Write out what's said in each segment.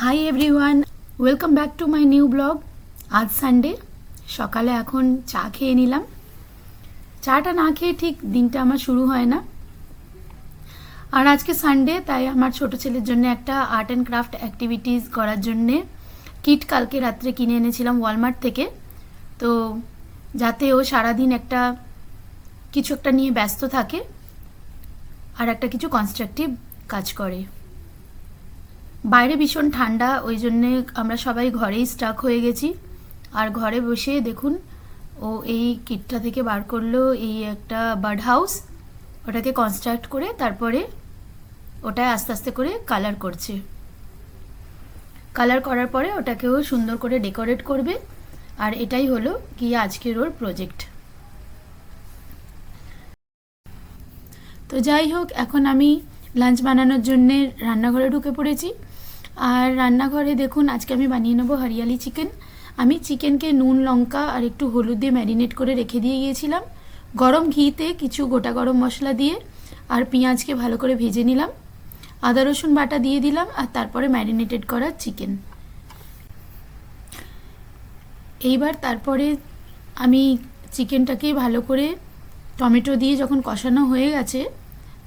Hi everyone, welcome back to my new blog. আজ Sunday, সকালে এখন চা খেয়ে নিলাম। চাটা না খেয়ে ঠিক দিনটা আমার শুরু হয় না। আর আজকে সানডে, তাই আমার ছোট ছেলের জন্য একটা আর্ট অ্যান্ড ক্রাফট অ্যাক্টিভিটিস করার জন্যে কিট কালকে রাত্রে কিনে এনেছিলাম ওয়ালমার্ট থেকে। তো যাতে ও সারাদিন কিছু একটা নিয়ে ব্যস্ত থাকে আর একটা কিছু কনস্ট্রাকটিভ কাজ করে। বাইরে ভীষণ ঠান্ডা, ওই জন্যে আমরা সবাই ঘরেই স্টাক হয়ে গেছি। আর ঘরে বসে দেখুন, ও এই কিটটা থেকে বার করলো এই একটা বার্ড হাউস। ওটাকে কনস্ট্রাক্ট করে তারপরে ওটায় আস্তে আস্তে করে কালার করছে। কালার করার পরে ওটাকেও সুন্দর করে ডেকোরেট করবে। আর এটাই হলো কি আজকের ওর প্রজেক্ট। তো যাই হোক, এখন আমি লাঞ্চ বানানোর জন্যে রান্নাঘরে ঢুকে পড়েছি। আর রান্নাঘরে দেখুন, আজকে আমি বানিয়ে নেবো হরিয়ালি চিকেন। আমি চিকেনকে নুন, লঙ্কা আর একটু হলুদ দিয়ে ম্যারিনেট করে রেখে দিয়ে গিয়েছিলাম। গরম ঘিতে কিছু গোটা গরম মশলা দিয়ে আর পেঁয়াজকে ভালো করে ভেজে নিলাম। আদা রসুন বাটা দিয়ে দিলাম আর তারপরে ম্যারিনেটেড করা চিকেন। এইবার তারপরে আমি চিকেনটাকে ভালো করে টমেটো দিয়ে যখন কষানো হয়ে গেছে,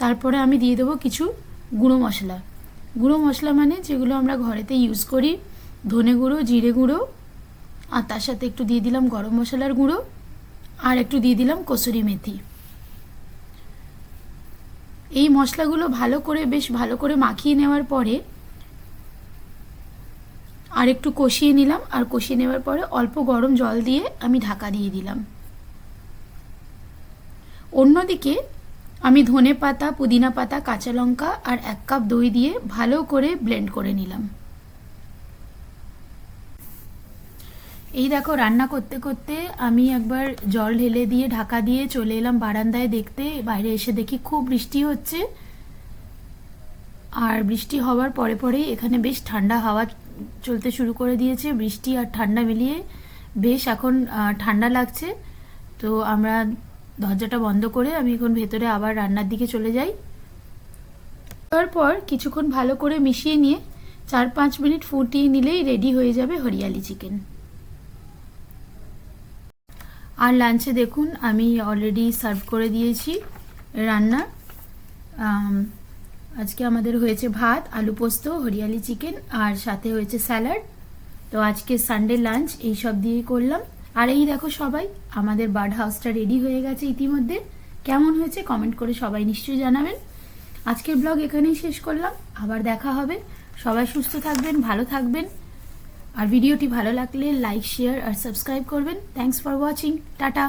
তারপরে আমি দিয়ে দেবো কিছু গুঁড়ো মশলা। গুঁড়ো মশলা মানে যেগুলো আমরা ঘরেতে ইউজ করি, ধনে গুঁড়ো, জিরে গুঁড়ো, আর তার সাথে একটু দিয়ে দিলাম গরম মশলার গুঁড়ো আর একটু দিয়ে দিলাম কসুরি মেথি। এই মশলাগুলো বেশ ভালো করে মাখিয়ে নেওয়ার পরে আর একটু কষিয়ে নিলাম। আর কষিয়ে নেওয়ার পরে অল্প গরম জল দিয়ে আমি ঢাকা দিয়ে দিলাম। অন্যদিকে আমি ধনে পাতা, পুদিনা পাতা, কাঁচা লঙ্কা আর 1 কাপ দই দিয়ে ভালো করে ব্লেন্ড করে নিলাম। এই দেখো, রান্না করতে করতে আমি একবার জল ঢেলে দিয়ে ঢাকা দিয়ে চলে এলাম বারান্দায় দেখতে। বাইরে এসে দেখি খুব বৃষ্টি হচ্ছে। আর বৃষ্টি হওয়ার পরে পরেই এখানে বেশ ঠান্ডা হাওয়া চলতে শুরু করে দিয়েছে। বৃষ্টি আর ঠান্ডা মিলিয়ে বেশ এখন ঠান্ডা লাগছে। তো আমরা দরজাটা বন্ধ করে আমি এখন ভেতরে আবার রান্নার দিকে চলে যাই। তারপর কিছুক্ষণ ভালো করে মিশিয়ে নিয়ে 4-5 মিনিট ফুটিয়ে নিলেই রেডি হয়ে যাবে হরিয়ালি চিকেন। আর লাঞ্চে দেখুন, আমি অলরেডি সার্ভ করে দিয়েছি রান্না। আজকে আমাদের হয়েছে ভাত, আলু পোস্ত, হরিয়ালি চিকেন আর সাথে হয়েছে স্যালাড। তো আজকে সানডে লাঞ্চ এই সব দিয়েই করলাম। আর এই দেখো সবাই, আমাদের বার্ড হাউসটা রেডি হয়ে গেছে ইতিমধ্যে। কেমন হয়েছে কমেন্ট করে সবাই নিশ্চয়ই জানাবেন। আজকের ব্লগ এখানেই শেষ করলাম, আবার দেখা হবে। সবাই সুস্থ থাকবেন, ভালো থাকবেন। আর ভিডিওটি ভালো লাগলে লাইক, শেয়ার আর সাবস্ক্রাইব করবেন। Thanks for watching. টাটা।